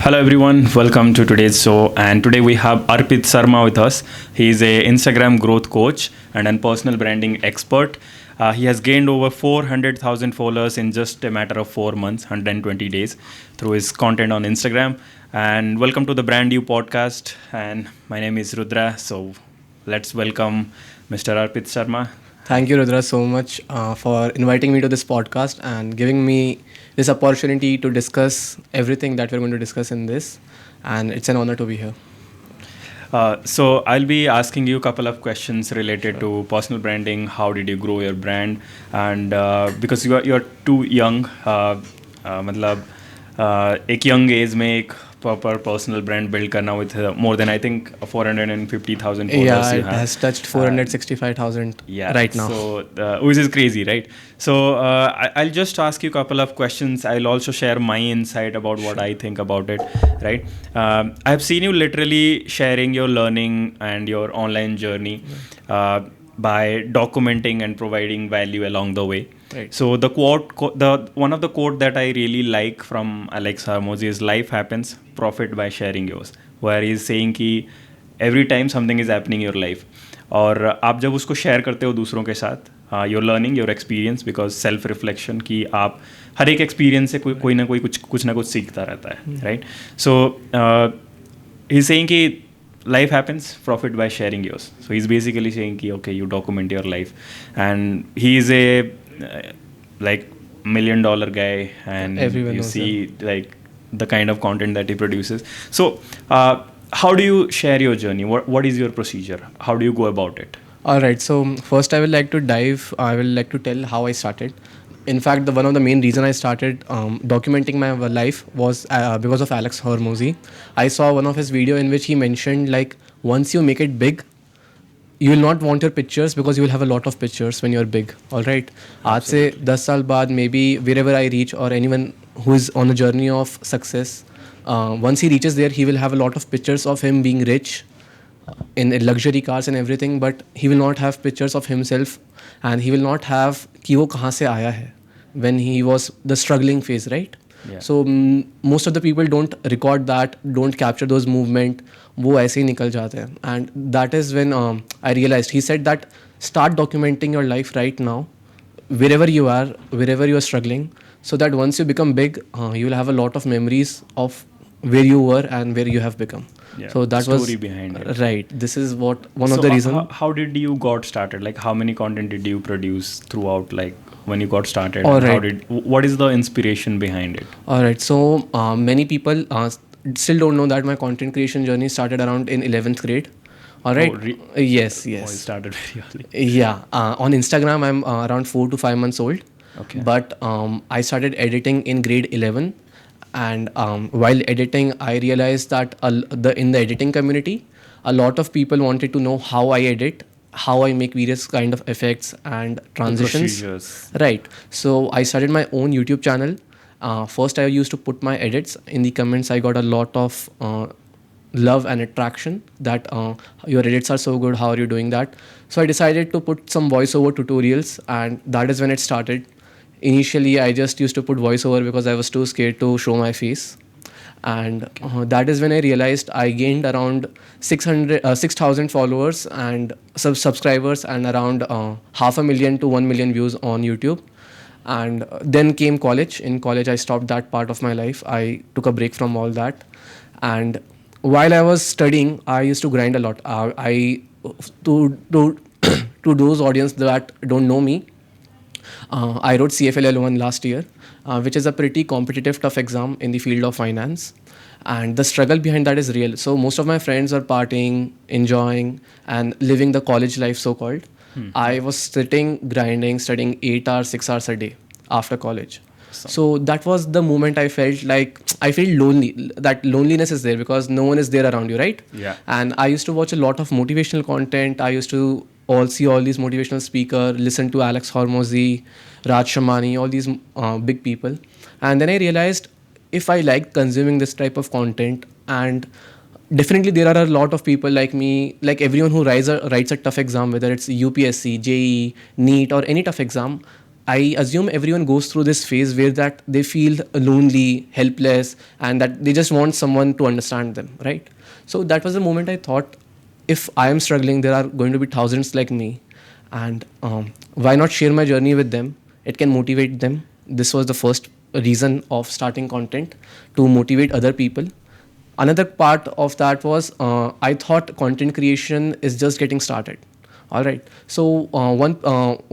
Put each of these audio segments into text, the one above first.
Hello everyone, welcome to today's show. And today we have Arpit Sharma with us. He is a Instagram growth coach and a personal branding expert. He has gained over 400,000 followers in just a matter of 4 months, 120 days, through his content on Instagram. And welcome to the Brand New podcast. And my name is Rudra. So let's welcome Mr. Arpit Sharma. Thank you, Rudra, so much for inviting me to this podcast and giving me this opportunity to discuss everything that we're going to discuss in this. And it's an honor to be here. So I'll be asking you a couple of questions related to personal branding. How did you grow your brand? And because you're too young, मतलब एक young age में एक proper personal brand build करना with more than I think 450,000 followers. Yeah, you it have. has touched 465,000 right now. So which is crazy, right? So I'll just ask you a couple of questions. I'll also share my insight about what I think about it, right? I've seen you literally sharing your learning and your online journey by documenting and providing value along the way. Right. So the one of the quote that I really like from Alex Hormozy is "Life happens, profit by sharing yours," where he's saying कि every time something is happening in your life, और आप जब उसको share करते हो दूसरों के साथ, you're learning your experience because self reflection कि आप हर एक experience से कोई ना कोई कुछ ना कुछ सीखता रहता है, right? So he's saying कि life happens, profit by sharing yours. So he's basically saying कि okay, you document your life, and he is a like $1 million guy, and Everyone you knows see like the kind of content that he produces. So how do you share your journey? What is your procedure? How do you go about it? All right. So first, I will like to tell how I started. In fact, one of the main reason I started documenting my life was because of Alex Hormozy. I saw one of his video in which he mentioned like once you make it big, you will not want your pictures because you will have a lot of pictures when you're big. All right. आज से 10 साल बाद maybe wherever I reach or anyone who is on a journey of success, once he reaches there, he will have a lot of pictures of him being rich in luxury cars and everything, but he will not have pictures of himself and he will not have कि वो कहाँ से आया है when he was the struggling phase, right? Yeah. So most of the people don't record that, don't capture those movement. वो ऐसे ही निकल जाते हैं. And that is when I realized. He said that start documenting your life right now, wherever you are, wherever you are struggling, so that once you become big, you will have a lot of memories of where you were and where you have become. Yeah. So that story was behind it. right. This is what one So of the reasons. how did you got started? Like how many content did you produce throughout? Like when you got started, All and right. what is the inspiration behind it? All right. So many people still don't know that my content creation journey started around in 11th grade. All right. Yes. Oh, it Yes. started very early. Yeah. On Instagram, I'm around 4 to 5 months old. Okay. But I started editing in grade 11. And while editing, I realized that in the editing community, a lot of people wanted to know how I edit, how I make various kind of effects and transitions. Procedures. Right. So I started my own YouTube channel. First, I used to put my edits. In the comments, I got a lot of love and attraction that your edits are so good. How are you doing that? So I decided to put some voiceover tutorials, and that is when it started. Initially, I just used to put voiceover because I was too scared to show my face. And that is when I realized I gained around 6,000 followers and subscribers and around 500,000 to 1 million views on YouTube. And then came college. In college, I stopped that part of my life. I took a break from all that. And while I was studying, I used to grind a lot. To those audience that don't know me, I wrote CFLL1 last year, which is a pretty competitive, tough exam in the field of finance. And the struggle behind that is real. So most of my friends are partying, enjoying, and living the college life, so-called. I was sitting, grinding, studying 8 hours, 6 hours a day after college. So that was the moment I felt like I feel lonely. That loneliness is there because no one is there around you, right? Yeah. And I used to watch a lot of motivational content. I used to see all these motivational speakers, listen to Alex Hormozy, Raj Shamani, all these big people. And then I realized if I like consuming this type of content, and definitely there are a lot of people like me, like everyone who writes a tough exam, whether it's UPSC, JEE, NEET or any tough exam, I assume everyone goes through this phase where that they feel lonely, helpless, and that they just want someone to understand them, right? So that was the moment I thought, if I am struggling, there are going to be thousands like me, and why not share my journey with them? It can motivate them. This was the first reason of starting content, to motivate other people. Another part of that was, I thought content creation is just getting started. All right. So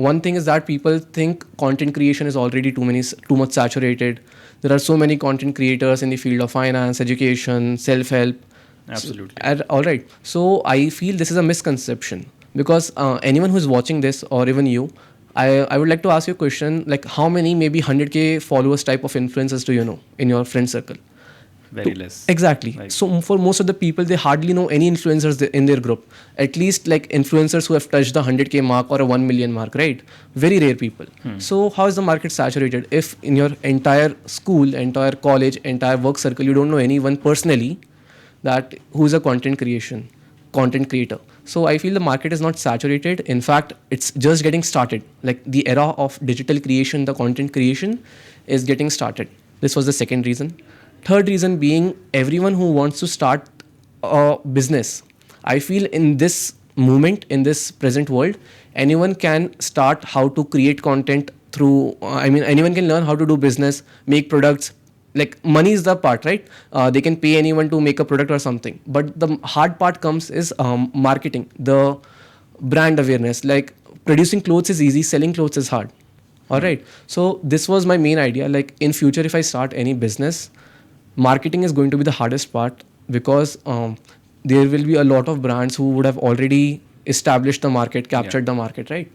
one thing is that people think content creation is already too much saturated. There are so many content creators in the field of finance, education, self help. Absolutely. All right. So I feel this is a misconception, because anyone who's watching this, or even you, I would like to ask you a question, like how many maybe 100K followers type of influencers do you know in your friend circle? Very less. Exactly. Like, So for most of the people, they hardly know any influencers in their group. At least like influencers who have touched the 100K mark or a 1 million mark, right? Very rare people. So how is the market saturated if in your entire school, entire college, entire work circle, you don't know anyone personally that who's a content creator? So I feel the market is not saturated. In fact, it's just getting started. Like the era of digital creation, the content creation is getting started. This was the second reason. Third reason being, everyone who wants to start a business. I feel in this moment, in this present world, anyone can start how to create content through, anyone can learn how to do business, make products. Like money is the part, right? They can pay anyone to make a product or something. But the hard part comes is marketing, the brand awareness. Like producing clothes is easy, selling clothes is hard. All right. So this was my main idea. Like in future, if I start any business, marketing is going to be the hardest part, because there will be a lot of brands who would have already established the market, captured the market, right?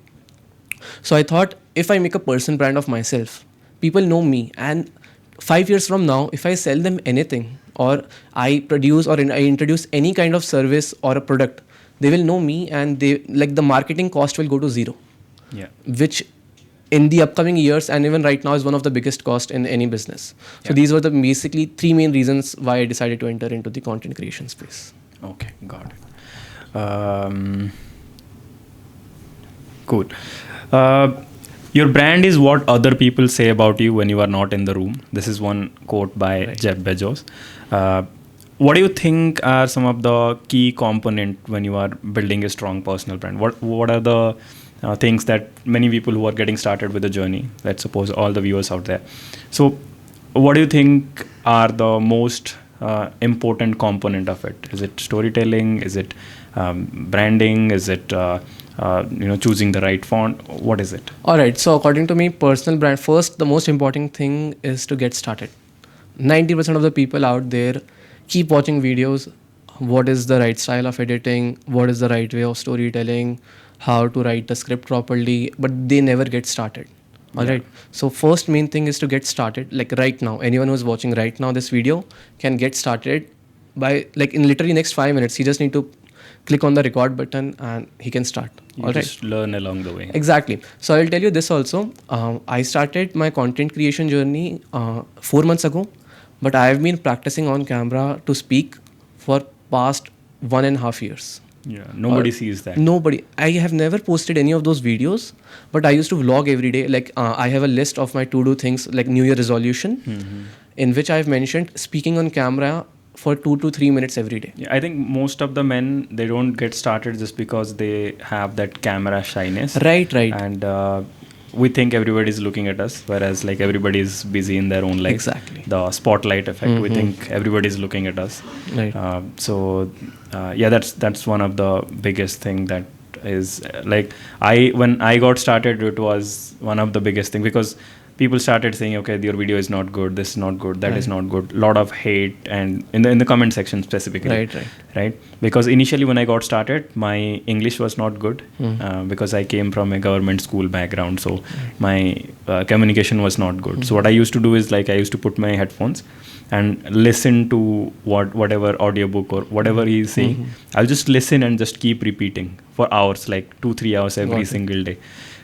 So I thought, if I make a person brand of myself, people know me, and 5 years from now, if I sell them anything, or I produce or I introduce any kind of service or a product, they will know me, and they like the marketing cost will go to zero. yeah. Which in the upcoming years and even right now is one of the biggest cost in any business. So Yeah. these were the basically three main reasons why I decided to enter into the content creation space. Okay, got it. Cool. Your brand is what other people say about you when you are not in the room. This is one quote by Jeff Bezos. What do you think are some of the key components when you are building a strong personal brand? What are the things that many people who are getting started with the journey, let's suppose all the viewers out there. So what do you think are the most important component of it? Is it storytelling? Is it branding? Is it choosing the right font? What is it? All right. So according to me, personal brand, first, the most important thing is to get started. 90% of the people out there keep watching videos. What is the right style of editing? What is the right way of storytelling? How to write the script properly, but they never get started. All right. So first main thing is to get started. Like right now, anyone who's watching right now this video can get started by like in literally next 5 minutes. He just need to click on the record button and he can start. You just learn along the way. Exactly. So I'll tell you this also. I started my content creation journey 4 months ago, but I have been practicing on camera to speak for past 1.5 years. Yeah, nobody sees that. Nobody. I have never posted any of those videos, but I used to vlog every day. Like I have a list of my to-do things, like New Year resolution, in which I have mentioned speaking on camera for 2 to 3 minutes every day. Yeah, I think most of the men, they don't get started just because they have that camera shyness. Right. And we think everybody is looking at us, whereas like everybody is busy in their own life. Exactly. The spotlight effect. We think everybody is looking at us. Right. That's one of the biggest thing that is like when I got started, it was one of the biggest thing, because people started saying, okay, your video is not good, this is not good, that is not good, lot of hate, and in the comment section specifically. Right. Because initially when I got started, my English was not good, because I came from a government school background, so my communication was not good. So what I used to do is like I used to put my headphones and listen to whatever audiobook or whatever he is saying. I'll just listen and just keep repeating for hours, like 2-3 hours every single day.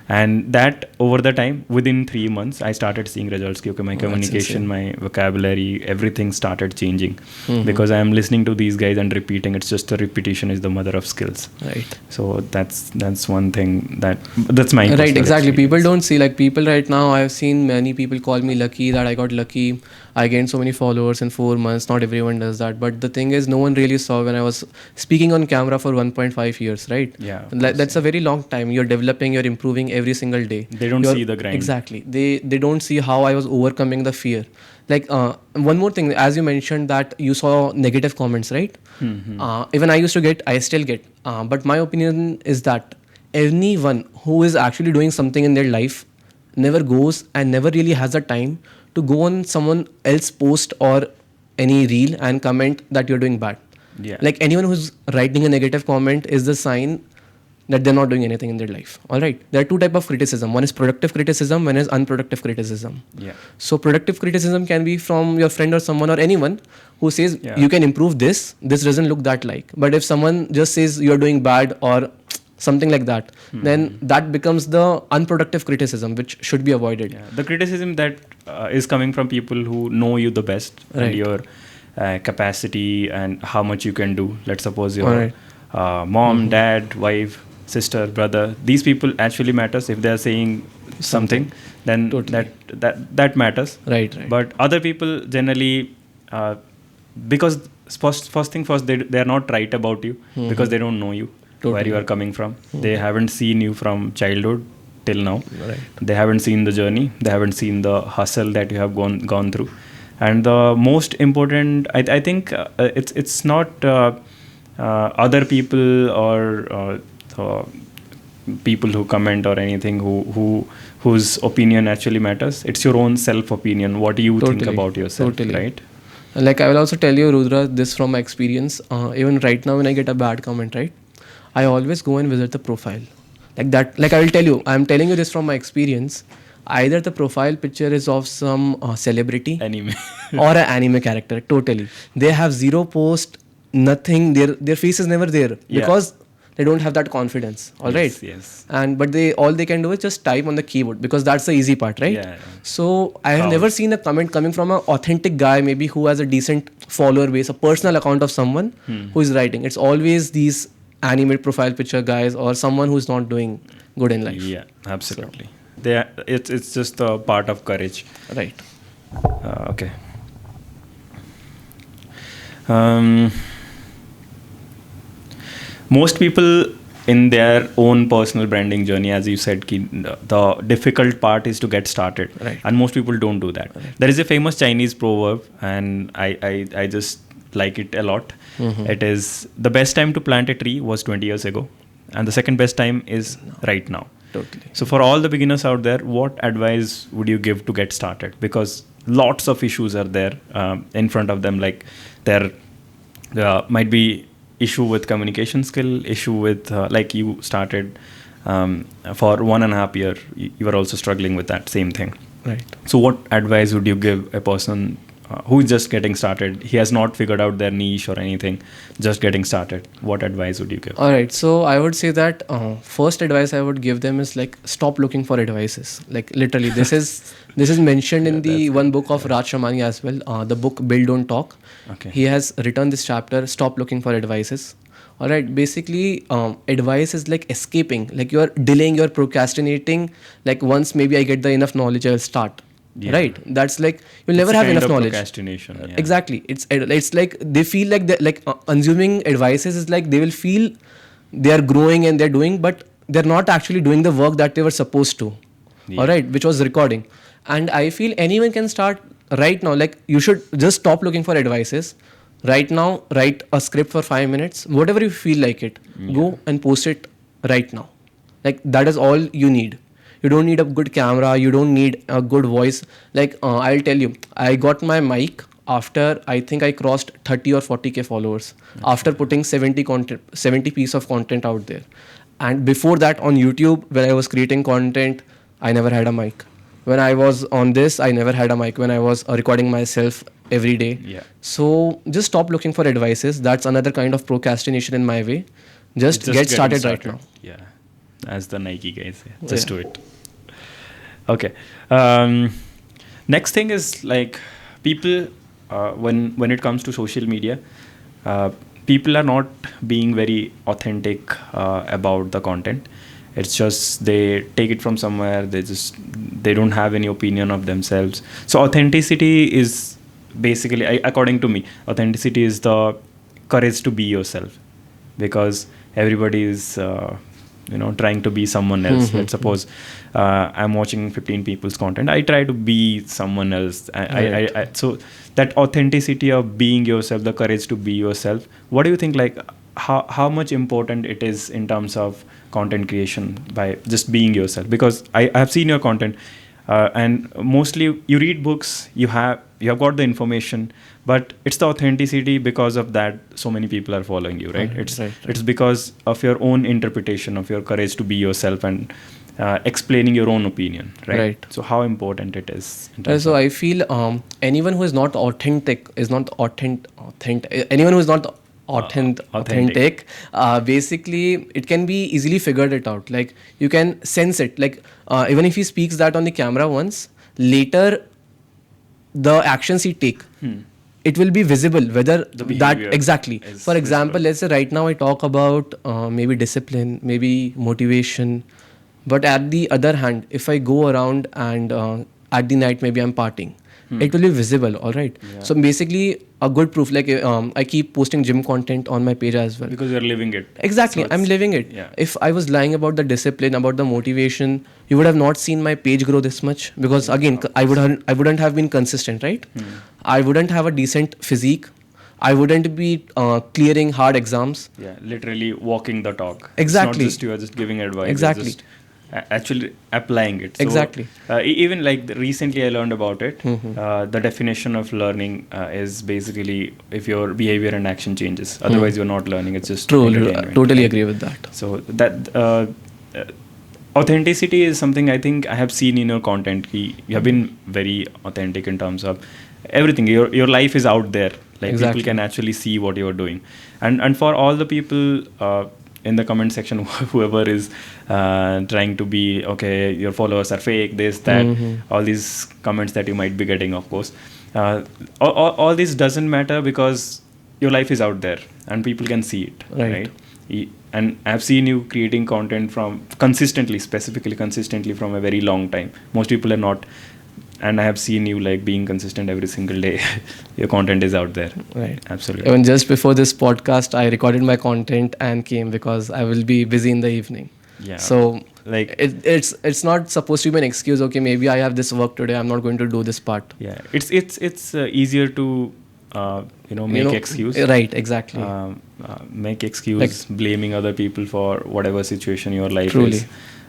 And that over the time, within 3 months, I started seeing results. Okay, my That's communication, insane. my vocabulary, everything started changing Mhm. because I am listening to these guys and repeating. It's just the repetition is the mother of skills. Right. So that's one thing that's my Right, personal exactly. People experience. don't see, like, people right now, I've seen many people call me lucky, that I got lucky. I gained so many followers in 4 months. Not everyone does that. But the thing is, no one really saw when I was speaking on camera for 1.5 years, right? Yeah, of And course, that's a very long time. You're developing, you're improving every single day. They don't You're, see the grind. exactly. They don't see how I was overcoming the fear. Like, one more thing, as you mentioned that you saw negative comments, right? Mhm. Even I used to get, I still get. But my opinion is that anyone who is actually doing something in their life never goes and never really has the time to go on someone else post or any reel and comment that you're doing bad. Yeah. Like, anyone who's writing a negative comment is the sign that they're not doing anything in their life. All right, there are two type of criticism. One is productive criticism, one is unproductive criticism. Yeah. So productive criticism can be from your friend or someone or anyone who says Yeah. you can improve this doesn't look that like. But if someone just says you're doing bad or something like that, then that becomes the unproductive criticism, which should be avoided. Yeah, the criticism that is coming from people who know you the best Right. and your capacity and how much you can do. Let's suppose your Alright. Mom, dad, wife, sister, brother. These people actually matters. If they are saying something, then Totally. that matters. Right, right. But other people generally, because first thing first, they are not right about you because they don't know you, where Totally. you are coming from. They haven't seen you from childhood till now. Right. They haven't seen the journey. They haven't seen the hustle that you have gone through. And the most important, I think, it's not other people or people who comment or anything whose opinion actually matters. It's your own self opinion. What do you think Totally. about yourself? Totally. Right? Like, I will also tell you, Rudra, this from my experience. Even right now, when I get a bad comment, right, I always go and visit the profile. Like that, like I will tell you, I'm telling you this from my experience. Either the profile picture is of some celebrity Anime. or an anime character. Totally, they have zero post, nothing. Their face is never there Yeah. because they don't have that confidence. All right. Yes. And but all they can do is just type on the keyboard because that's the easy part, right? Yeah. So I have Proud. never seen a comment coming from an authentic guy, maybe who has a decent follower base, a personal account of someone who is writing. It's always these animate profile picture guys or someone who's not doing good in life. Yeah, absolutely. It's just a part of courage. Right. Okay. Um, most people in their own personal branding journey, as you said, the difficult part is to get started. Right. And most people don't do that. Right. There is a famous Chinese proverb, and I just like it a lot. It is, the best time to plant a tree was 20 years ago, and the second best time is right now. Totally. So for all the beginners out there, what advice would you give to get started? Because lots of issues are there in front of them. Like there might be issue with communication skill, issue with like you started for 1.5 years, you were also struggling with that same thing. Right. So what advice would you give a person who is just getting started? He has not figured out their niche or anything, just getting started. What advice would you give? All right. So I would say that first advice I would give them is like stop looking for advices. Like literally, this is mentioned in the one book of Raj Shamani as well. The book Build Don't Talk. Okay. He has written this chapter. Stop looking for advices. All right. Basically, advice is like escaping. Like you're delaying, you're procrastinating. Like once maybe I get the enough knowledge, I'll start. Yeah. Right. That's like you'll never It's a have kind enough of knowledge. Procrastination. Yeah. Exactly. It's like they feel like consuming advices is like they will feel they are growing and they're doing, but they're not actually doing the work that they were supposed to. Yeah. All right, which was recording. And I feel anyone can start right now. Like you should just stop looking for advices. Right now, write a script for 5 minutes, whatever you feel like it. Go and post it right now. Like that is all you need. You don't need a good camera. You don't need a good voice. Like I'll tell you, I got my mic after I think I crossed 30 or 40k followers after putting 70 piece of content out there. And before that on YouTube, when I was creating content, I never had a mic. When I was on this, I never had a mic. When I was recording myself every day. Yeah. So just stop looking for advices. That's another kind of procrastination in my way. Just get getting started right now. Yeah. as the Nike guys say. Oh, Just yeah. do it. Okay. Next thing is like people, when it comes to social media, uh, people are not being very authentic about the content. It's just they take it from somewhere. They don't have any opinion of themselves. So authenticity is basically, according to me, authenticity is the courage to be yourself, because everybody is trying to be someone else. Let's suppose I'm watching 15 people's content, I try to be someone else. Right. So that authenticity of being yourself, the courage to be yourself, what do you think, like how much important it is in terms of content creation by just being yourself? Because I have seen your content, and mostly you read books, you have got the information, but it's the authenticity. Because of that, so many people are following you, right? Right. It's because of your own interpretation, of your courage to be yourself, and explaining your own opinion, right? Right. So how important it is in terms So of- I feel anyone who is not authentic is not authentic. Anyone who is not authentic, basically it can be easily figured it out. Like you can sense it. Like even if he speaks that on the camera once, later the actions he take, it will be visible whether The that behavior exactly. is For example, visible. let's say right now I talk about maybe discipline, maybe motivation, but at the other hand, if I go around and at the night maybe I'm partying, it will be visible. All right. Yeah. So basically, a good proof. Like I keep posting gym content on my page as well. Because you're living it. Exactly, So I'm it's- living it. Yeah. If I was lying about the discipline, about the motivation, you would have not seen my page grow this much, because again, I wouldn't have been consistent, right? I wouldn't have a decent physique. I wouldn't be clearing hard exams. Yeah, literally walking the talk. Exactly. It's not just you are just giving advice. Exactly. You're just actually applying it. So, Exactly. Even like recently I learned about it. The definition of learning is basically if your behavior and action changes. Otherwise, you're not learning. It's just True. entertainment, Totally right? agree with that. So that authenticity is something I think I have seen in your content. You have been very authentic in terms of everything. Your life is out there. Like Exactly. people can actually see what you are doing, and for all the people in the comment section, whoever is trying to be okay, your followers are fake, this that, all these comments that you might be getting, of course, all this doesn't matter, because your life is out there and people can see it, Right. And I've seen you creating content from consistently from a very long time. Most people are not, and I have seen you like being consistent every single day. Your content is out there. Right. Absolutely. Even just before this podcast, I recorded my content and came because I will be busy in the evening. Yeah. So like it's not supposed to be an excuse. Okay, maybe I have this work today. I'm not going to do this part. yeah, it's easier to make excuse. Right. Exactly. Make excuse, blaming other people for whatever situation your life Truly. is.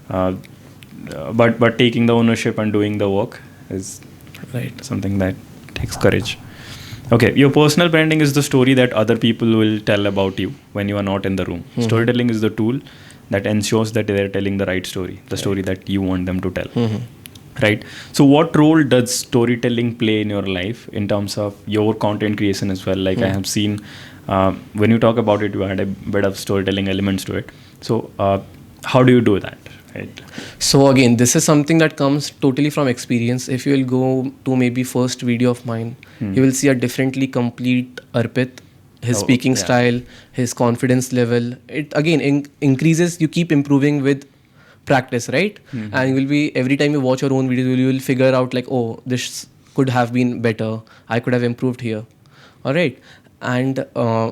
But taking the ownership and doing the work is Right. something that takes courage. Okay, your personal branding is the story that other people will tell about you when you are not in the room. Storytelling is the tool that ensures that they are telling the right story, the story that you want them to tell. Right. So what role does storytelling play in your life in terms of your content creation as well? Like I have seen when you talk about it, you had a bit of storytelling elements to it. So how do you do that? Right. So again, this is something that comes totally from experience. If you will go to maybe first video of mine, you will see a differently complete Arpit, his speaking style, his confidence level. It again increases. You keep improving with practice, right? And you will be, every time you watch your own videos, you will figure out like, oh, this could have been better. I could have improved here. All right. And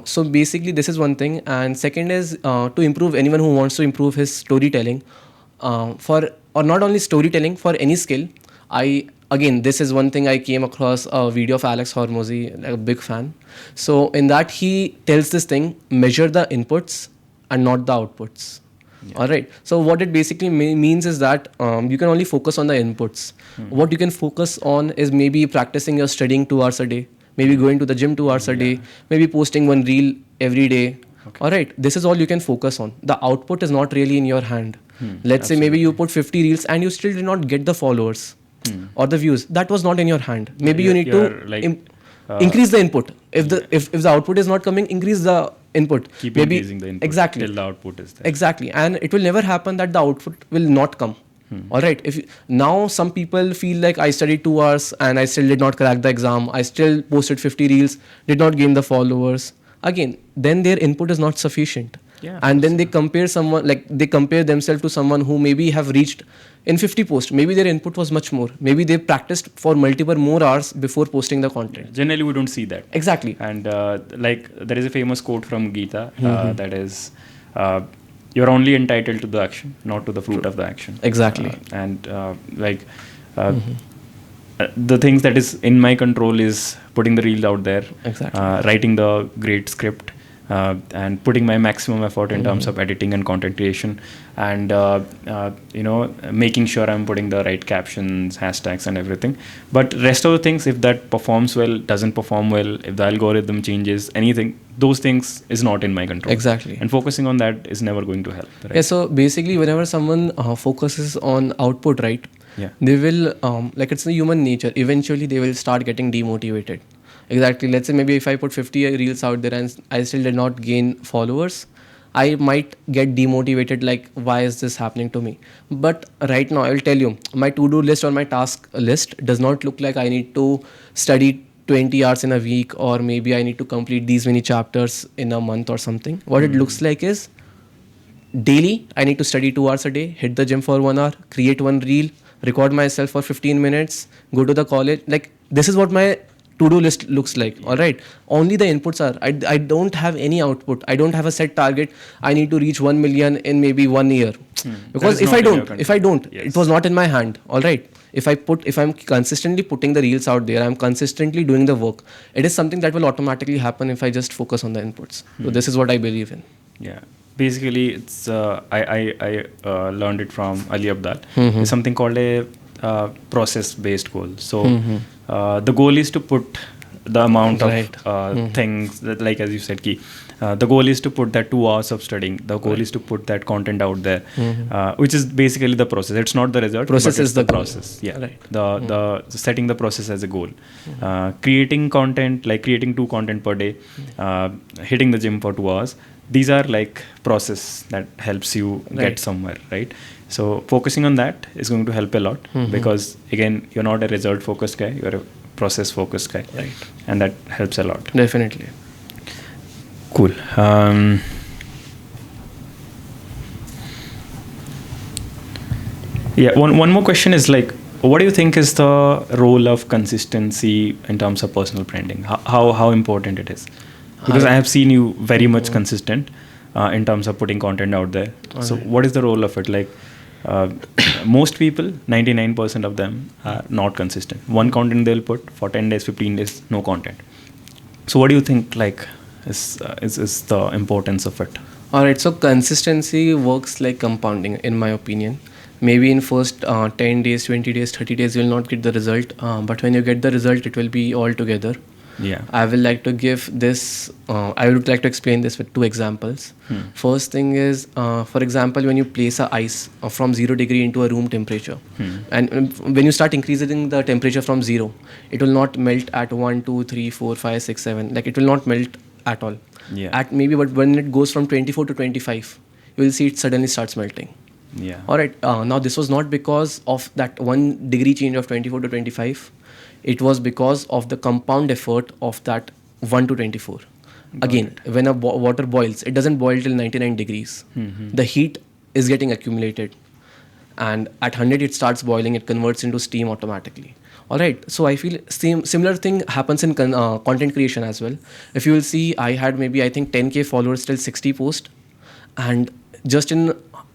so basically this is one thing. And second is to improve, anyone who wants to improve his storytelling, or not only storytelling, for any skill. This is one thing I came across a video of Alex Hormozy, like a big fan. So in that he tells this thing, measure the inputs and not the outputs. All right. So what it basically means is that you can only focus on the inputs. What you can focus on is maybe practicing your studying 2 hours a day, maybe going to the gym 2 hours a day, maybe posting one reel every day. All right. This is all you can focus on. The output is not really in your hand. Let's say maybe you put 50 reels and you still did not get the followers or the views. That was not in your hand. Maybe you need to increase the input. If the output is not coming, increase the input. Keep Maybe increasing the input exactly till the output is there. exactly, and it will never happen that the output will not come. All right. If now some people feel like I studied 2 hours and I still did not crack the exam, I still posted 50 reels, did not gain the followers. Again, then their input is not sufficient. Yeah, And then they compare someone, like they compare themselves to someone who maybe have reached in 50 posts. Maybe their input was much more. Maybe they practiced for multiple more hours before posting the content. Generally, we don't see that. Exactly. And like there is a famous quote from Gita that is, you're only entitled to the action, not to the fruit of the action. Exactly. The things that is in my control is putting the reels out there, Exactly. writing the great script, and putting my maximum effort in terms of editing and content creation, and making sure I'm putting the right captions, hashtags, and everything. But rest of the things, if that performs well, doesn't perform well, if the algorithm changes, anything, those things is not in my control. Exactly. And focusing on that is never going to help. Right? Yeah, so basically whenever someone focuses on output, right, Yeah. they will, like it's the human nature, eventually they will start getting demotivated. Exactly. Let's say maybe if I put 50 reels out there and I still did not gain followers, I might get demotivated, like why is this happening to me? But right now I will tell you, my to-do list or my task list does not look like I need to study 20 hours in a week, or maybe I need to complete these many chapters in a month or something. What it looks like is daily I need to study 2 hours a day, hit the gym for 1 hour, create one reel, record myself for 15 minutes, go to the college. Like this is what my to-do list looks like. All right, only the inputs are, I don't have any output. I don't have a set target. I need to reach 1 million in maybe 1 year, because if I don't, Yes. it was not in my hand. All right, if I'm consistently putting the reels out there, I'm consistently doing the work, it is something that will automatically happen if I just focus on the inputs. So this is what I believe in. Yeah, basically it's I learned it from Ali Abdal. It's something called a process based goal. So the goal is to put the amount of things that, like as you said, the goal is to put that 2 hours of studying. The goal is to put that content out there, which is basically the process. It's not the result. Process but is it's the goal. process. Yeah, Right. The setting the process as a goal, creating content, like creating 2 content per day, hitting the gym for 2 hours. These are like process that helps you get somewhere, right? So focusing on that is going to help a lot, because again, you're not a result focused guy, you're a process focused guy, Right. and that helps a lot. Definitely. Cool. Yeah, one more question is like, what do you think is the role of consistency in terms of personal branding? How important it is? Because I have seen you very much consistent in terms of putting content out there. So what is the role of it? Like most people, 99% of them are not consistent. One content they'll put for 10 days, 15 days, no content. So what do you think like is the importance of it? All right, so consistency works like compounding, in my opinion. Maybe in first 10 days, 20 days, 30 days, you will not get the result. But when you get the result, it will be all together. Yeah. I will like to give this, I would like to explain this with 2 examples. First thing is, for example, when you place a ice from 0 degree into a room temperature, and when you start increasing the temperature from 0, it will not melt at 1, 2, 3, 4, 5, 6, 7. Like it will not melt at all. Yeah. At maybe, but when it goes from 24 to 25, you will see it suddenly starts melting. Yeah. All right. Now this was not because of that 1 degree change of 24 to 25. It was because of the compound effort of that 1 to 24. Again, when a water boils, it doesn't boil till 99 degrees. The heat is getting accumulated, and at 100 it starts boiling. It converts into steam automatically. All right. So I feel similar thing happens in content creation as well. If you will see, I had maybe I think 10k followers till 60 posts, and just in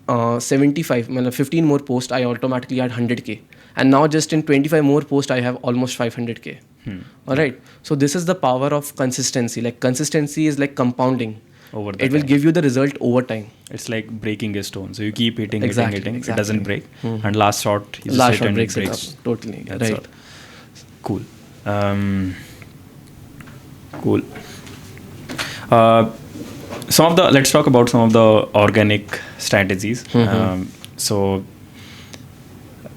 15 more posts, I automatically had 100k. And now just in 25 more posts, I have almost 500k. All right. So this is the power of consistency. Like consistency is like compounding. Over the It will time. give you the result over time. It's like breaking a stone. So you keep hitting, Exactly, hitting. It exactly. doesn't break. And last shot, you just Last hit shot and breaks it it breaks. up. Totally. That's Right. all. Cool. Cool. Let's talk about some of the organic strategies. So,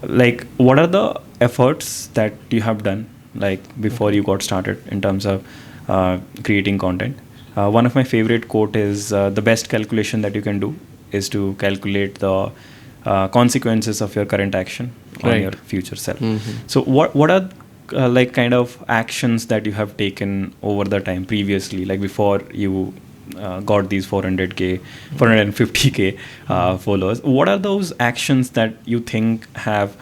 like, what are the efforts that you have done like before you got started in terms of creating content. One of my favorite quote is the best calculation that you can do is to calculate the consequences of your current action on Right. your future self. So what are like kind of actions that you have taken over the time previously, like before you got these 400k 450k followers? What are those actions that you think have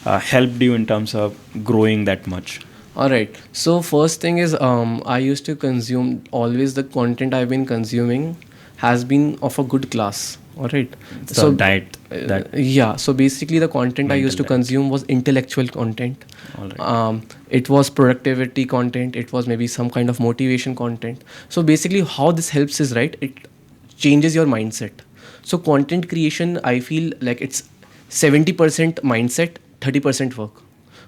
helped you in terms of growing that much? All right. So first thing is, I used to consume always the content I've been consuming has been of a good class. All right. It's the diet that Yeah. So basically, the content I used to Mental diet. consume was intellectual content. All right. It was productivity content. It was maybe some kind of motivation content. So basically, how this helps is, right, it changes your mindset. So content creation, I feel like it's 70% mindset, 30% work.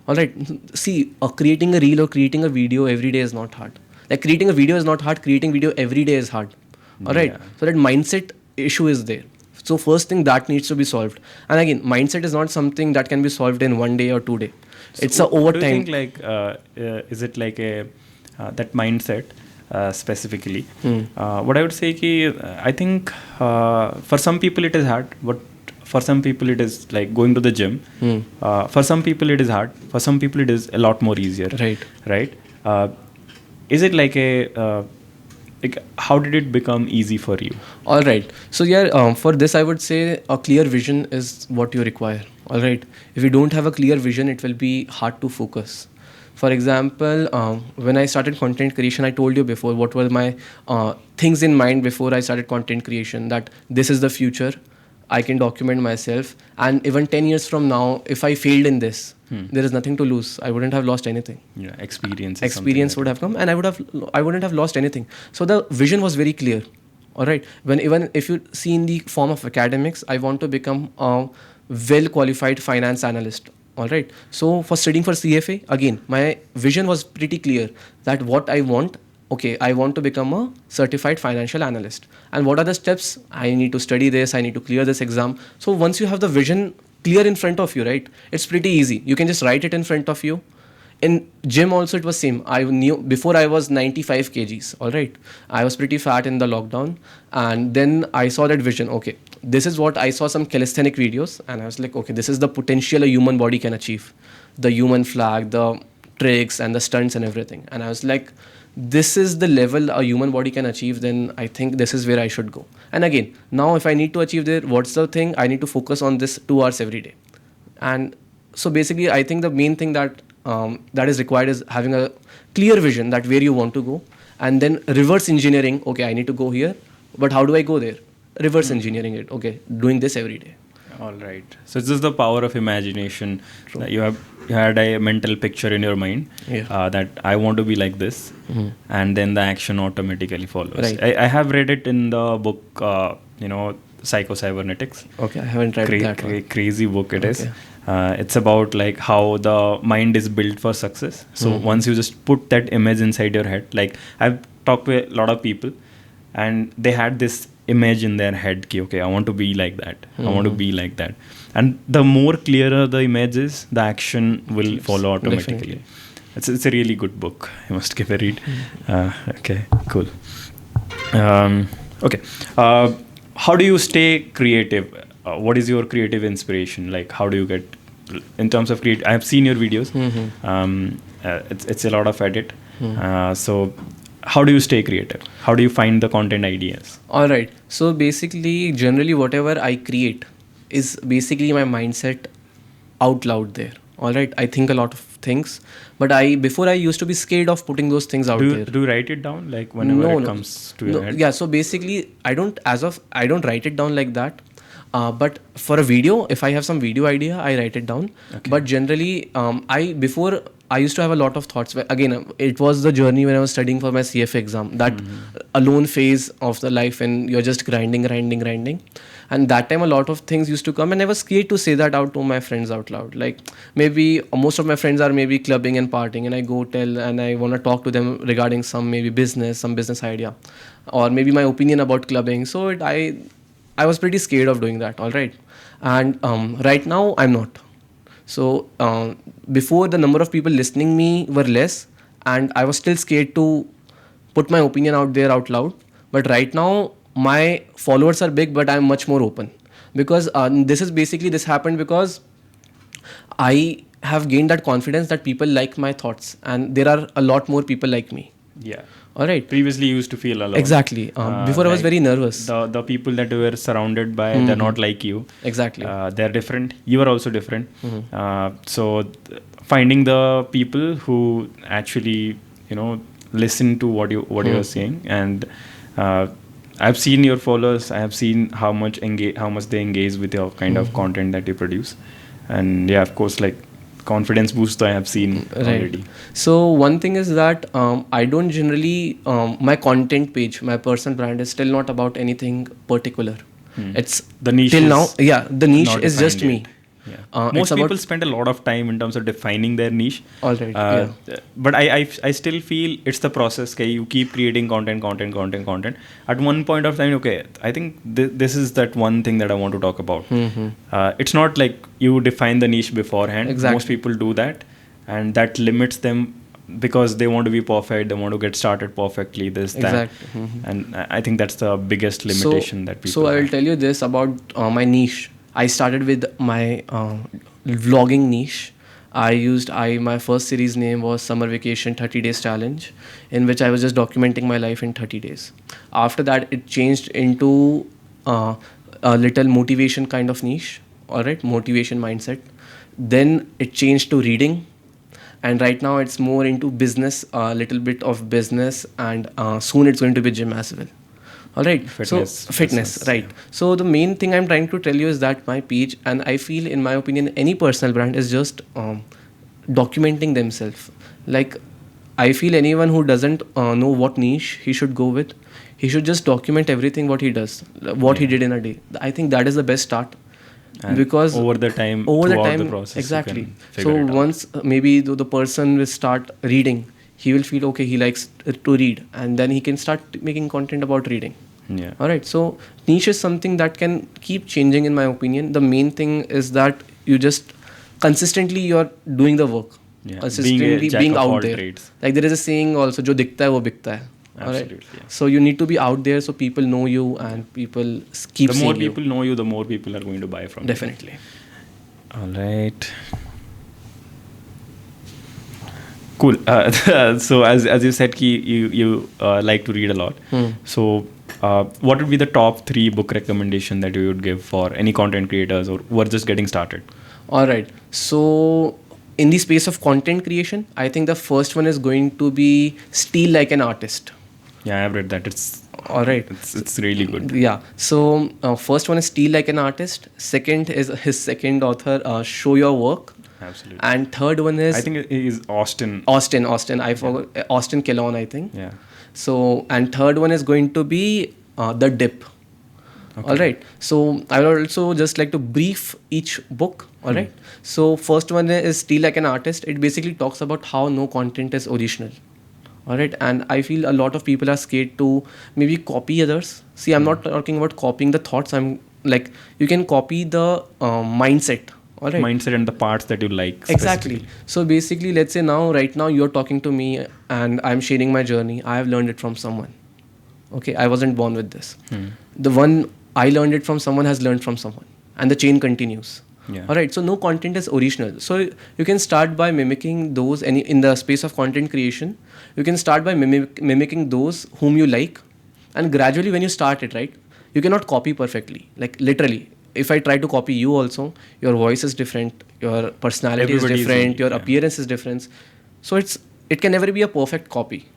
All right. See, creating a reel or creating a video every day is not hard. Like creating a video is not hard. Creating video every day is hard. All right. Yeah. So that mindset issue is there. So first thing that needs to be solved. And again, mindset is not something that can be solved in 1 day or 2 day. It's a What do you overtime. think, like is it like a that mindset specifically? What I would say ki, I think for some people it is hard, but for some people it is like going to the gym. For some people it is hard, for some people it is a lot more easier. Right. Is it like a like how did it become easy for you? All right. So yeah, for this I would say a clear vision is what you require. All right. If you don't have a clear vision, it will be hard to focus. For example, when I started content creation, I told you before what were my things in mind before I started content creation. That this is the future. I can document myself, and even 10 years from now, if I failed in this, there is nothing to lose. I wouldn't have lost anything. Yeah, experience. Is Experience would have come, and I wouldn't have lost anything. So the vision was very clear. All right. When even if you see in the form of academics, I want to become a well qualified finance analyst. All right. So for studying for CFA, again, my vision was pretty clear that what I want. Okay, I want to become a certified financial analyst. And what are the steps? I need to study this. I need to clear this exam. So once you have the vision clear in front of you, right, it's pretty easy. You can just write it in front of you. In gym also it was same. I knew before I was 95 kgs. All right, I was pretty fat in the lockdown, and then I saw that vision. Okay, this is what I saw, some calisthenic videos, and I was like, okay, this is the potential a human body can achieve, the human flag, the tricks and the stunts and everything. And I was like, this is the level a human body can achieve, then I think this is where I should go. And again, now if I need to achieve there, what's the thing? I need to focus on this 2 hours every day. And so basically, I think the main thing that that is required is having a clear vision that where you want to go, and then reverse engineering. Okay, I need to go here, but how do I go there? Reverse engineering it. Okay, doing this every day. All right. So this is the power of imagination. That you had a mental picture in your mind that I want to be like this, and then the action automatically follows. Right. I have read it in the book, Psycho Cybernetics. Okay, I haven't read that one. Crazy book it is. It's about like how the mind is built for success. So once you just put that image inside your head, like I've talked to a lot of people, and they had this image in their head ki, okay, I want to be like that, I want to be like that, and the more clearer the image is, the action will follow automatically. Definitely. It's a really good book. You must give a read. Okay, cool. Okay, how do you stay creative? What is your creative inspiration? Like, how do you get in terms of create? I have seen your videos. It's a lot of edit. So how do you stay creative? How do you find the content ideas? All right. So basically, generally, whatever I create is basically my mindset out loud there. All right. I think a lot of things, but before I used to be scared of putting those things out there. Do you write it down like whenever it comes to your head? Yeah. So basically, I don't write it down like that. But for a video, if I have some video idea, I write it down. Okay. But generally, I used to have a lot of thoughts. Again, it was the journey when I was studying for my CFA exam, that alone phase of the life when you're just grinding. And that time a lot of things used to come, and I was scared to say that out to my friends out loud. Like maybe most of my friends are maybe clubbing and partying, and I go tell and I want to talk to them regarding some maybe some business idea, or maybe my opinion about clubbing. So I was pretty scared of doing that. All right. And right now I'm not. So before, the number of people listening me were less, and I was still scared to put my opinion out there out loud. But right now, my followers are big, but I'm much more open, because this happened because I have gained that confidence that people like my thoughts, and there are a lot more people like me. Yeah. All right. Previously, you used to feel alone. Exactly. Before I was Like very nervous. The people that you were surrounded by, they're not like you. Exactly. They're different. You are also different. Finding the people who actually, listen to what you are saying, and I've seen your followers. I have seen how much they engage with your kind of content that you produce, and yeah, of course, like confidence boost I have seen already. So one thing is that I don't generally my content page, my personal brand is still not about anything particular. It's The niche till is now. Yeah, the niche not is just defined me. yet. It's Most about- people spend a lot of time in terms of defining their niche. All right. But I still feel it's the process. Okay, you keep creating content. At one point of time, okay, I think this is that one thing that I want to talk about. It's not like you define the niche beforehand. Exactly. Most people do that, and that limits them because they want to be perfect. They want to get started perfectly. This that, Exactly. and I think that's the biggest limitation that people. So I will have. tell you this about my niche. I started with my vlogging niche. My first series name was Summer Vacation 30 Days Challenge, in which I was just documenting my life in 30 days. After that, it changed into a little motivation kind of niche. All right, motivation mindset. Then it changed to reading, and right now it's more into business, a little bit of business, and soon it's going to be gym as well. All right. Fitness, So fitness, business, right. yeah. So the main thing I'm trying to tell you is that my page, and I feel, in my opinion, any personal brand is just documenting themselves. Like, I feel anyone who doesn't know what niche he should go with, he should just document everything what he does, what he did in a day. I think that is the best start. And Because over the time, throughout the process, you exactly. can figure it out. Once maybe the person will start reading, he will feel okay, he likes to read, and then he can start making content about reading. Yeah. All right. So niche is something that can keep changing, in my opinion. The main thing is that you just consistently you're doing the work. Yeah. Consistently Being a jack being of all out there. trades. Like, there is a saying also, jo dikhta hai wo bikta hai. All right? Absolutely, yeah. So you need to be out there so people know you and people keep The seeing more you. people know you, the more people are going to buy from Definitely. you. All right. Cool. So as you said, you like to read a lot. So what would be the top 3 book recommendation that you would give for any content creators or who are just getting started? All right. So in the space of content creation, I think the first one is going to be Steal Like an Artist. Yeah, I've read that. It's All right. it's really good. Yeah. So first one is Steal Like an Artist. Second is his second author, Show Your Work. Absolutely. And third one is I think it is Austin. Austin. I forgot. Austin Kellon, I think. Yeah. So, and third one is going to be The Dip. Okay. All right. So I would also just like to brief each book. All right. So first one is Steal Like an Artist. It basically talks about how no content is original. All right. And I feel a lot of people are scared to maybe copy others. See, I'm not talking about copying the thoughts. I'm like, you can copy the mindset. All right. Mindset and the parts that you like. Exactly. specifically. So basically, let's say right now you're talking to me and I'm sharing my journey. I have learned it from someone. Okay, I wasn't born with this. The one I learned it from someone has learned from someone, and the chain continues. Yeah. All right. So no content is original. So you can start by mimicking those. In the space of content creation, you can start by mimicking those whom you like, and gradually, when you start it, right, you cannot copy perfectly. Like, literally, if I try to copy you also, your voice is different, your personality Everybody is is different, unique, your yeah. appearance is different. So it can never be a perfect copy.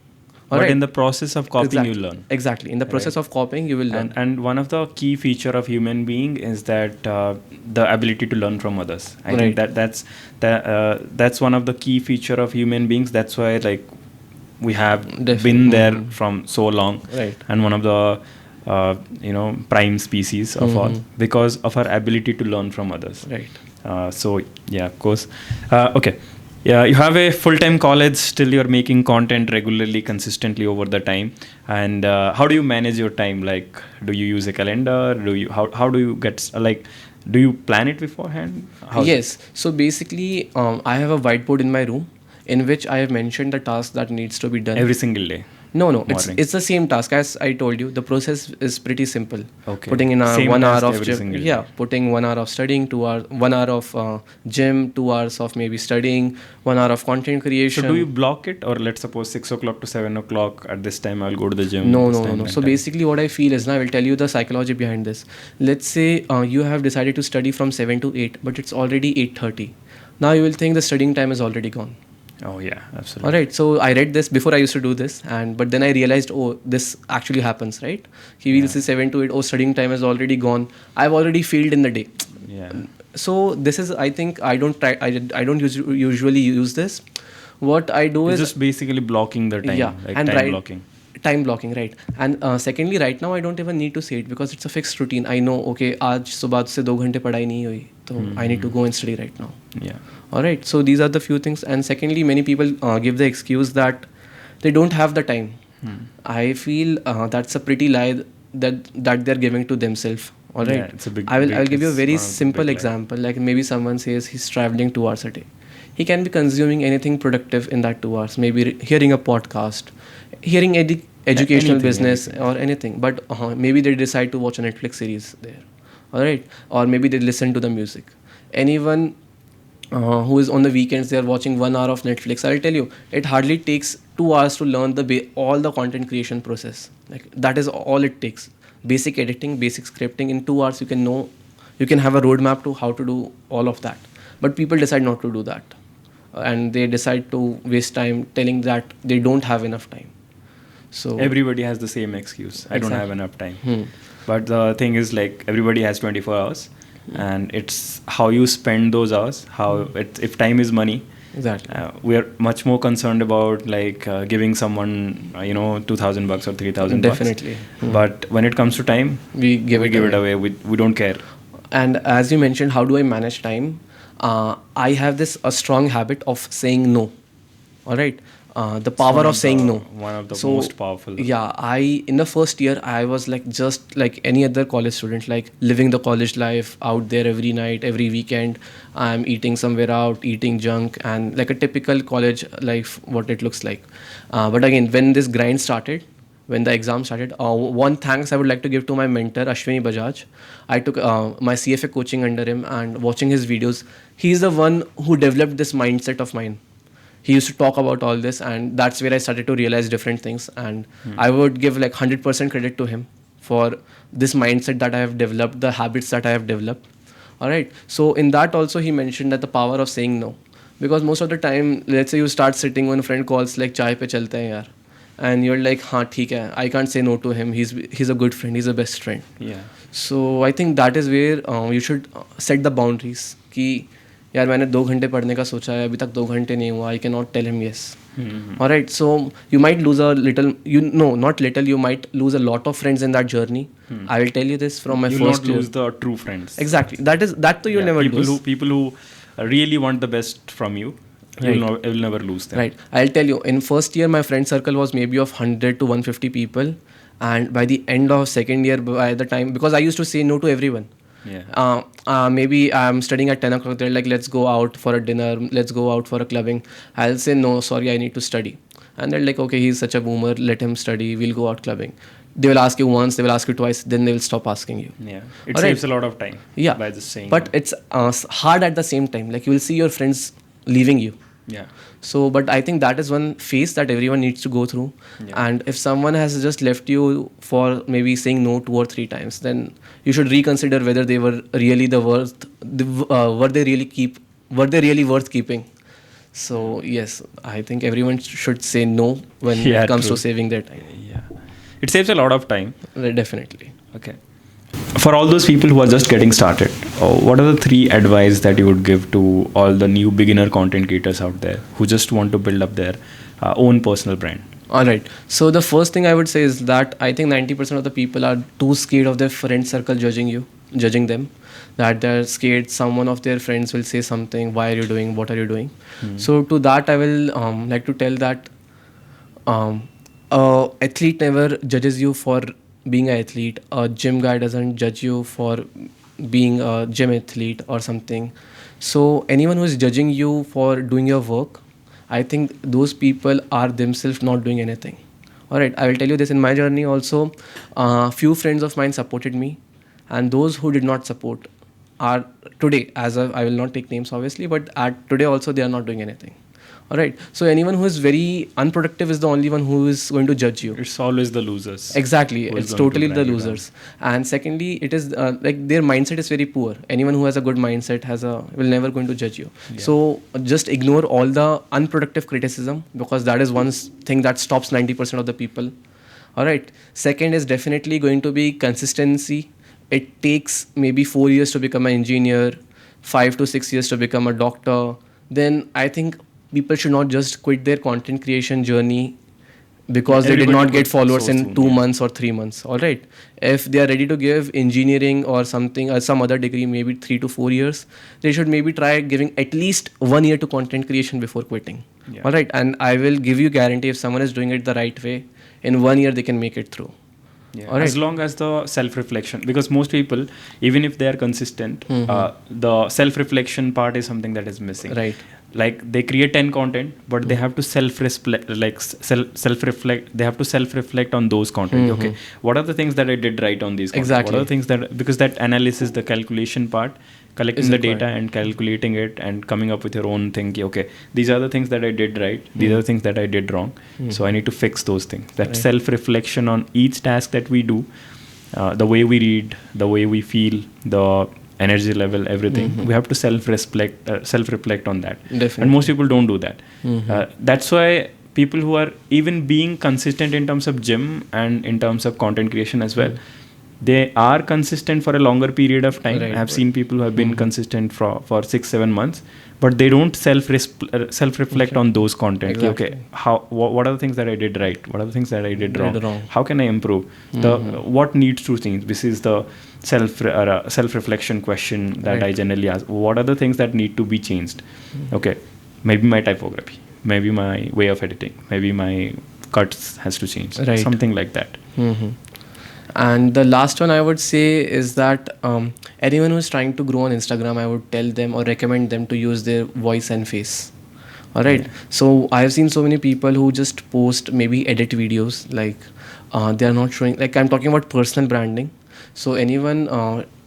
All But right? in the process of copying, Exactly. you learn. Exactly. In the process of copying, you will learn. And one of the key feature of human being is that the ability to learn from others. I think that's one of the key feature of human beings. That's why, like, we have been there from so long. Right. And one of the prime species of all, because of our ability to learn from others. Right. So yeah, of course. Okay. Yeah, you have a full-time college, still you're making content regularly, consistently over the time. And how do you manage your time? Like, do you use a calendar? How do you get, like, Do you plan it beforehand? How's Yes. So basically, I have a whiteboard in my room in which I have mentioned the task that needs to be done. Every single day? No, Morning. it's the same task as I told you. The process is pretty simple. Okay. Putting in a Same 1 hour task of every gym, single yeah. day. Putting 1 hour of studying, 2 hours, 1 hour of gym, 2 hours of maybe studying, 1 hour of content So creation. do you block it, or let's suppose 6 o'clock to 7 o'clock at this time I'll go to the gym? No, this no, no, time, no. that So time? basically, what I feel is now I will tell you the psychology behind this. Let's say you have decided to study from 7 to 8, but it's already 8:30. Now you will think the studying time is already gone. Oh yeah, absolutely. All right. So I read this before I used to do this, and but then I realized, oh, this actually happens, right? He will say 7 to 8. Oh, studying time is already gone. I've already failed in the day. Yeah. So this is, I think, I don't try. I don't usually use this. What I do It's is just basically blocking the time, yeah, like and time right, blocking. time blocking, right? And secondly, right now I don't even need to say it because it's a fixed routine. I know, okay, आज सुबह से 2 घंटे पढ़ाई नहीं हुई, तो I need to go and study right now. Yeah. All right. So these are the few things. And secondly, many people give the excuse that they don't have the time. I feel that's a pretty lie that they're giving to themselves. All right. Yeah, it's a big. I'll give you a it's very one of the simple big lie. example. Like maybe someone says he's traveling 2 hours a day. He can be consuming anything productive in that 2 hours. Maybe hearing a podcast, hearing educational Anything, business or anything. But maybe they decide to watch a Netflix series there. All right. Or maybe they listen to the music. Anyone who is on the weekends, they are watching 1 hour of Netflix. I'll tell you, it hardly takes 2 hours to learn all the content creation process. Like that is all it takes. Basic editing, basic scripting. In 2 hours, you can know, you can have a roadmap to how to do all of that. But people decide not to do that, and they decide to waste time telling that they don't have enough time. So Everybody has the same excuse. I don't have Exactly. enough time. But the thing is, like, everybody has 24 hours, and it's how you spend those hours. If time is money, exactly. we are much more concerned about like giving someone $2,000 or $3,000. Definitely. But when it comes to time, We give it away. We don't care. And as you mentioned, how do I manage time? I have a strong habit of saying no. All right. The power of saying no. One of the So, most powerful. Yeah, in the first year, I was like just like any other college student, like living the college life out there every night, every weekend. I'm eating somewhere out, eating junk, and like a typical college life, what it looks like. But again, when this grind started, when the exam started, one thanks I would like to give to my mentor, Ashwini Bajaj. I took my CFA coaching under him, and watching his videos, he's the one who developed this mindset of mine. He used to talk about all this, and that's where I started to realize different things. And I would give like 100% credit to him for this mindset that I have developed, the habits that I have developed. All right. So in that also, he mentioned that the power of saying no, because most of the time, let's say you start sitting when a friend calls like चाय पे चलते हैं यार, and you're like हाँ ठीक है, I can't say no to him. He's a good friend. He's a best friend. Yeah. So I think that is where you should set the boundaries कि यार मैंने 2 घंटे पढ़ने का सोचा है, अभी तक 2 घंटे नहीं हुआ. I cannot tell him yes. All right. So you might lose a little. Not little. You might lose a lot of friends in that journey. I will tell you this from my You'll first not year. lose the true friends. Exactly. That too you'll Yeah, never people lose. people who really want the best from you, Right. you'll never lose them. Right. I'll tell you, in first year, my friend circle was maybe of 100 to 150 people. And by the end of second year, by the time, because I used to say no to everyone. Yeah. Maybe I'm studying at 10 o'clock. They're like, let's go out for a dinner. Let's go out for a clubbing. I'll say, no, sorry, I need to study. And they're like, okay, he's such a boomer. Let him study. We'll go out clubbing. They will ask you once, they will ask you twice, then they will stop asking you. Yeah. It Alright. saves a lot of time. Yeah. By just saying. But no. it's hard at the same time. Like you will see your friends leaving you. Yeah. So, but I think that is one phase that everyone needs to go through. Yeah. And if someone has just left you for maybe saying no 2 or 3 times, then you should reconsider whether they were really were they really worth keeping. So yes, I think everyone should say no when Yeah, it comes true. to saving their time. Yeah. It saves a lot of time. Definitely. Okay. For all those people who are just getting started, what are the 3 advice that you would give to all the new beginner content creators out there who just want to build up their own personal brand? All right. So the first thing I would say is that I think 90% of the people are too scared of their friend circle judging them. That they're scared someone of their friends will say something. Why are you doing? What are you doing? So to that, I will like to tell that a athlete never judges you for being an athlete. A gym guy doesn't judge you for being a gym athlete or something. So anyone who is judging you for doing your work, I think those people are themselves not doing anything. All right, I will tell you this. In my journey also, few friends of mine supported me, and those who did not support are today, as I will not take names obviously, but at today also they are not doing anything. All right, so anyone who is very unproductive is the only one who is going to judge you. It's always the losers. Exactly, who is it's going to totally the drag you down. losers. And secondly, it is like their mindset is very poor. Anyone who has a good mindset will never going to judge you. Yeah. So just ignore all the unproductive criticism, because that is one thing that stops 90% of the people. All right. Second is definitely going to be consistency. It takes maybe 4 years to become an engineer, 5 to 6 years to become a doctor. Then I think people should not just quit their content creation journey because they did Everybody not get quit followers so in soon, 2 months or 3 months. All right, if they are ready to give engineering or something or some other degree, maybe 3 to 4 years, they should maybe try giving at least 1 year to content creation before quitting. Yeah. All right, and I will give you guarantee, if someone is doing it the right way, in 1 year they can make it through. Yeah. All right. As long as the self-reflection, because most people, even if they are consistent, the self-reflection part is something that is missing. Right. Like they create 10 content, but they have to self-reflect, like self-reflect. They have to self-reflect on those content. Okay, what are the things that I did right on these content? Exactly. What are the things that, because that analysis, the calculation part, collecting Is the required. data and calculating it and coming up with your own thing. Okay, these are the things that I did right. These are the things that I did wrong. So I need to fix those things. That Right. self-reflection on each task that we do, the way we read, the way we feel, the energy level, everything. We have to self-reflect on that. Definitely. And most people don't do that. That's why people who are even being consistent in terms of gym and in terms of content creation as well, they are consistent for a longer period of time. Right, I have right. seen people who have been consistent for 6-7 months, but they don't self-reflect on those content. Exactly. Okay, what are the things that I did right? What are the things that I did wrong? wrong. How can I improve? What needs to change? This is the self-reflection question that Right. I generally ask. What are the things that need to be changed? Okay, maybe my typography, maybe my way of editing, maybe my cuts has to change. Right. Something like that. And the last one I would say is that anyone who is trying to grow on Instagram, I would tell them or recommend them to use their voice and face. All right. So I have seen so many people who just post maybe edit videos, like they are not showing. Like I'm talking about personal branding. So anyone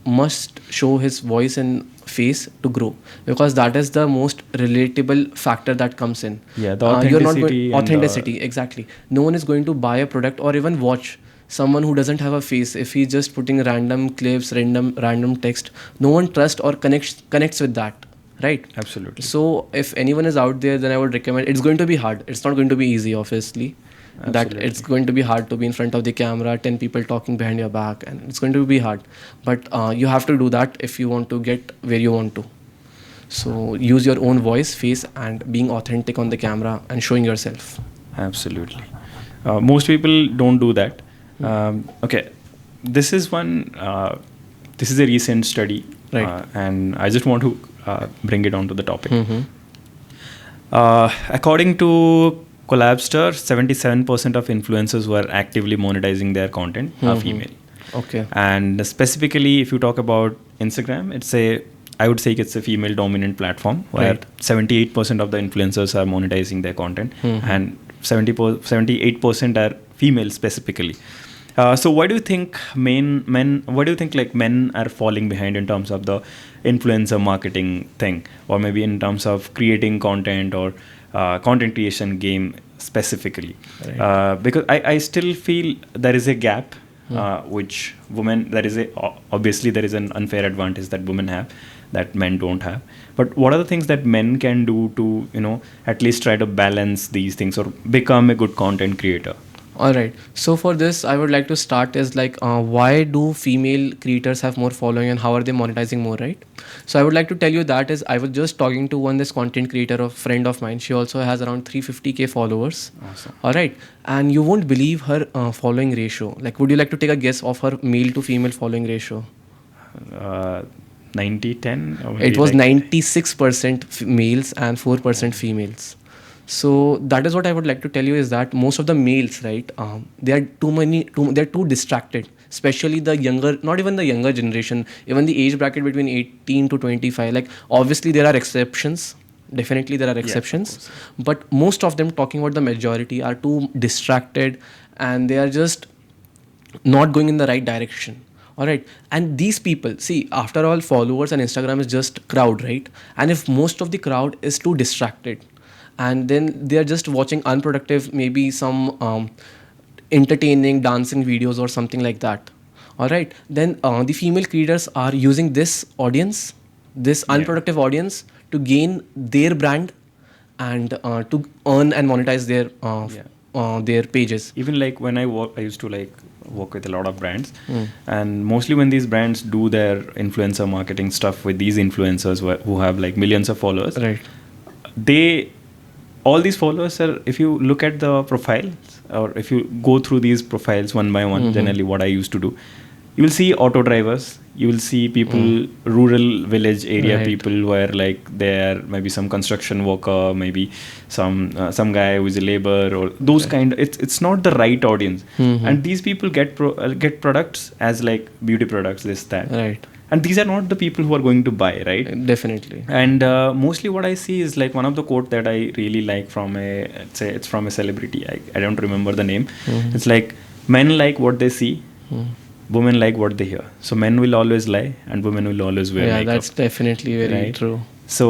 must show his voice and face to grow, because that is the most relatable factor that comes in. Yeah, the You're not authenticity and authenticity, exactly. No one is going to buy a product or even watch someone who doesn't have a face. If he's just putting random clips, random text, no one trusts or connects with that, right? Absolutely. So if anyone is out there, then I would recommend. It's going to be hard. It's not going to be easy, obviously. That Absolutely. it's going to be hard to be in front of the camera, 10 people talking behind your back, and it's going to be hard. But you have to do that if you want to get where you want to. So use your own voice, face, and being authentic on the camera and showing yourself. Absolutely. Most people don't do that. Okay, this is one. This is a recent study, Right. and I just want to bring it onto the topic. According to Collabster, 77% of influencers who are actively monetizing their content are female. Okay. And specifically, if you talk about Instagram, I would say it's a female dominant platform where Right. 78% of the influencers are monetizing their content, and 78% are female specifically. So why do you think men are falling behind in terms of the influencer marketing thing, or maybe in terms of creating content or content creation game specifically? Right. Because I still feel there is a gap which women, obviously there is an unfair advantage that women have that men don't have. But what are the things that men can do to at least try to balance these things or become a good content creator? All right. So for this, I would like to start is like, why do female creators have more following and how are they monetizing more, right? So I would like to tell you that is, I was just talking to this content creator, a friend of mine. She also has around 350K followers. Awesome. All right. And you won't believe her following ratio. Like, would you like to take a guess of her male to female following ratio? 90-10? Or maybe It was like 96% males and 4% females. So that is what I would like to tell you is that most of the males, right, they are too distracted. especially the younger, not even the younger generation, even the age bracket between 18 to 25. Like obviously there are exceptions, definitely there are Yeah, of exceptions, course. but most of them, talking about the majority, are too distracted, and they are just not going in the right direction. All right, and these people, see, after all, followers and Instagram is just crowd, right? And if most of the crowd is too distracted, and then they are just watching unproductive, maybe some entertaining dancing videos or something like that, all right, then the female creators are using this audience, this Yeah. unproductive audience, to gain their brand, and to earn and monetize Yeah. their pages. Even like when I work, I used to like work with a lot of brands, and mostly when these brands do their influencer marketing stuff with these influencers who have like millions of followers, Right. they all these followers are, if you look at the profiles, or if you go through these profiles one by one, generally what I used to do, you will see auto drivers, you will see people, rural village area Right. people, where like they're maybe some construction worker, maybe some guy who is a labor, or those kind. It's not the right audience, and these people get products as like beauty products, this that, Right. and these are not the people who are going to buy, right? Definitely. And mostly what I see is like one of the quote that I really like from it's from a celebrity. I don't remember the name. It's like, men like what they see, women like what they hear. So men will always lie, and women will always wear Yeah, makeup. that's definitely very Right. true. So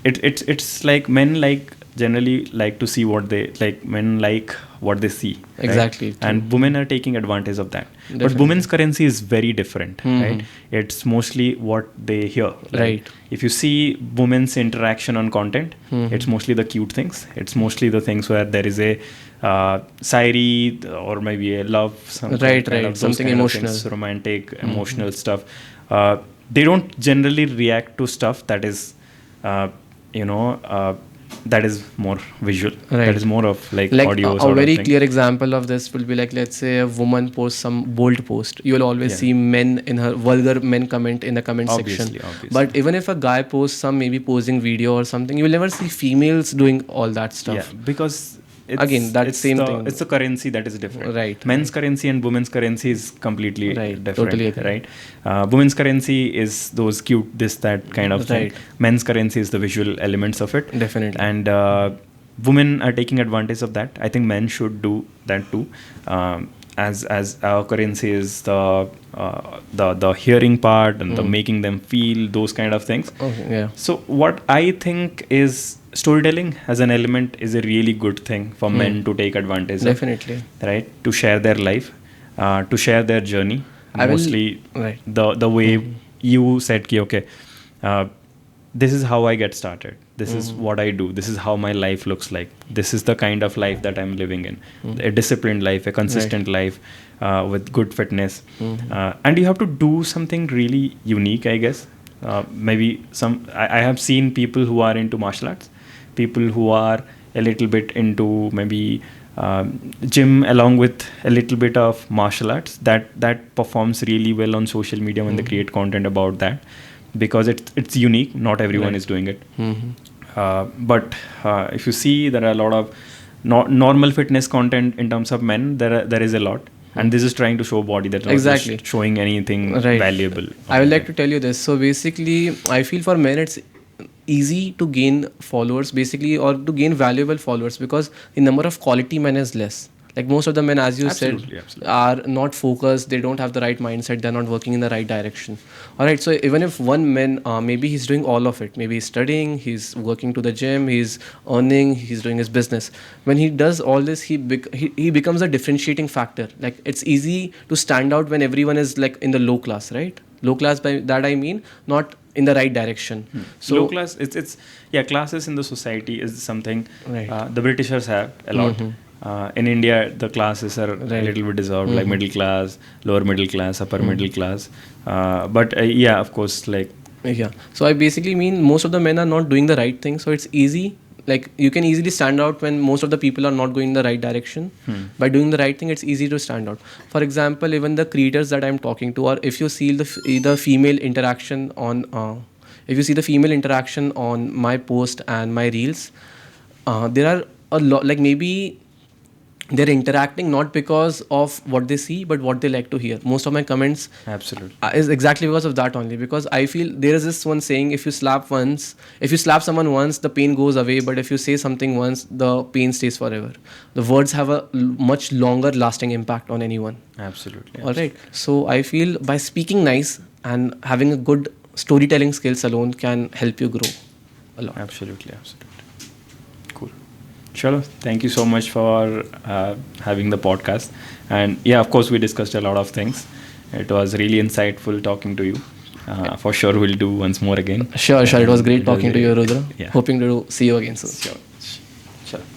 it's like men like generally like to see what they like. Men like what they see. right? Exactly, true. And women are taking advantage of that. But Definitely. women's currency is very different, right? It's mostly what they hear. Right. If you see women's interaction on content, it's mostly the cute things. It's mostly the things where there is a siree, or maybe a love, some Right, kind right. of those Something kind of emotional. things, romantic, emotional stuff. They don't generally react to stuff that is, you know, that is more visual. Right. That is more of like Like audio a sort very of thing. clear example of this will be like, let's say a woman posts some bold post, you will always Yeah. see men in her vulgar men comment in the comment section. Obviously. But even if a guy posts some maybe posing video or something, you will never see females doing all that stuff. Yeah, because Again, that same thing. It's the currency that is different. Right, Men's currency and women's currency is completely Right, different. totally agree. Right. Women's currency is those cute, this, that kind of thing. Right. Men's currency is the visual elements of it. Definitely. And women are taking advantage of that. I think men should do that too. As our currency is the hearing part and the making them feel, those kind of things. Okay, yeah. So what I think is storytelling as an element is a really good thing for men to take advantage of. Definitely. Right? To share their life, to share their journey. I will- Mostly right. the way you said, ki, okay, this is how I get started. This is what I do. This is how my life looks like. This is the kind of life that I'm living in. A disciplined life, a consistent life, with good fitness. And you have to do something really unique, I guess. Maybe I have seen people who are into martial arts, people who are a little bit into maybe gym along with a little bit of martial arts, that performs really well on social media when they create content about that, because it's unique. Not everyone is doing it. But if you see, there are a lot of normal fitness content in terms of men. There is a lot, and this is trying to show body, that's not Exactly. just showing anything Right. valuable. I would like to tell you this. So basically, I feel for men it's easy to gain followers, basically, or to gain valuable followers, because the number of quality men is less. Like most of the men, as you Absolutely. said, are not focused. They don't have the right mindset. They're not working in the right direction. All right. So even if one man, maybe he's doing all of it. Maybe he's studying, he's working to the gym, he's earning, he's doing his business. When he does all this, he becomes a differentiating factor. Like it's easy to stand out when everyone is like in the low class, right? Low class, by that I mean not in the right direction. So Low class, it's classes in the society is something Right. the Britishers have a lot. In India, the classes are a Right. little bit dissolved, like middle class, lower middle class, upper middle class. But yeah, of course, like yeah. So I basically mean most of the men are not doing the right thing. So it's easy. Like you can easily stand out when most of the people are not going in the right direction. By doing the right thing, it's easy to stand out. For example, even the creators that I'm talking to, or if you see the female interaction on, if you see the female interaction on my post and my reels, there are a lot. Like maybe they're interacting not because of what they see but what they like to hear. Most of my comments Absolutely. is exactly because of that only, because I feel there is this one saying, if you slap someone once, the pain goes away, but if you say something once, the pain stays forever. The words have a much longer lasting impact on anyone. Absolutely. All right, so I feel by speaking nice and having a good storytelling skills alone can help you grow a lot. Absolutely. Cool. Chalo, thank you so much for having the podcast. And yeah, of course, we discussed a lot of things. It was really insightful talking to you. For sure, we'll do once more again. Sure, it was great And talking to you, Rudra. Yeah. Hoping to see you again soon. Sure. Sure.